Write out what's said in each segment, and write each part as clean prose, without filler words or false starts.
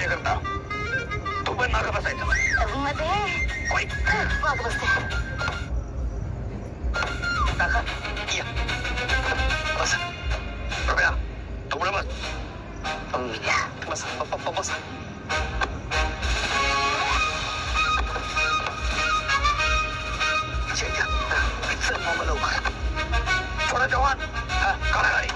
करता तू पण मागं बसायचं मध्ये मागं बसते काका या बस रुपया तू पुढे बस बस पप्पा बस चल मामा लवकर थोडा जवान काढा गाडी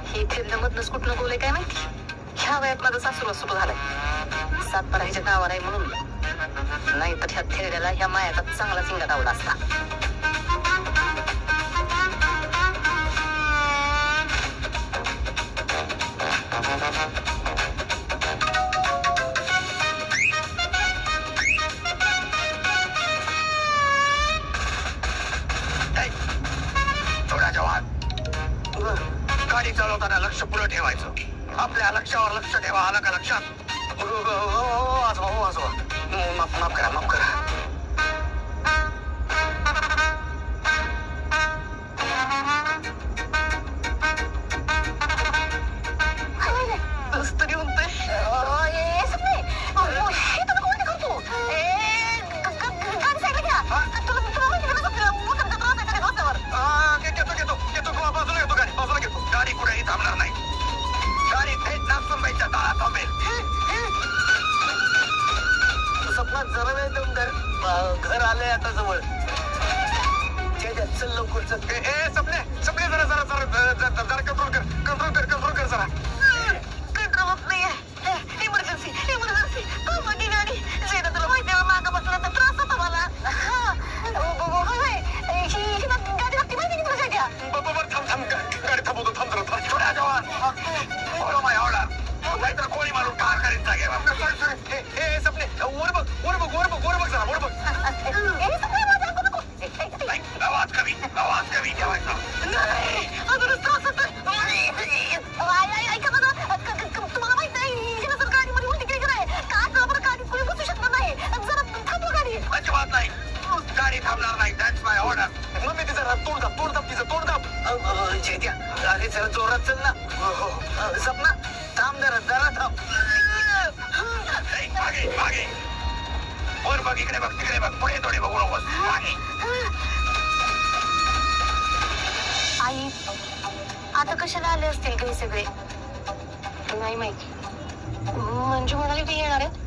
ही फिरण्यामधनच कुठलं गोल आहे काय माहिती ह्या वयात माझा सासूरवास सुरू झालाय सातबारा ह्याच्या गावावर आहे म्हणून नाही तर ह्या थेरड्याला ह्या मायाचा चांगला चिंगा दावला असता थोडा जवान गाडी चालवताना लक्ष पुढे ठेवायचं आपल्या लक्षावर लक्ष ठेवा आलं का लक्षात आजोबा माफ करा तरी म्हणतोय गाडी कुठेही थांबणार नाही गाडी थेट नागसुंबाईच्या तळात थांबेल सपनात जरा वेळ देऊन घर आलंय आता जवळ चल लवकर चल सपने जरा कंट्रोल कर जरा कंट्रोल होत नाहीये इमर्जन्सी मोठी गाडी जेना तुला माहिती आहे मागं बसला तर त्रास होतो मला गाडी लागते माहिती तुला सध्या थांब गाडी थांबवतो थांब जरा थोड्या जवान एवढा नाहीतर कोणी मारून कार करीत जागे सपने वर बघ जरा वर बघ आवाज कमी ठेवायचा नाही अजूनच त्रास होतोय तुम्हाला माहित नाही गाडीमध्ये उलटी केली काय का गाडीत कोणी बसू शकणार नाही जरा थांबवा गाडी अजिबात नाही गाडी थांबणार नाही दॅट्स माय ऑर्डर मग मी तिचा तोड दाब चेत्या अरे जरा जोरात चल ना सपना थांब जरा थांब मागे वर बघ इकडे बघ तिकडे बघ पुढे थोडे बघू नकोस मागे आई आता कशाला आले असतील काही सगळे नाही माहिती मंजू म्हणाली ते येणार आहेत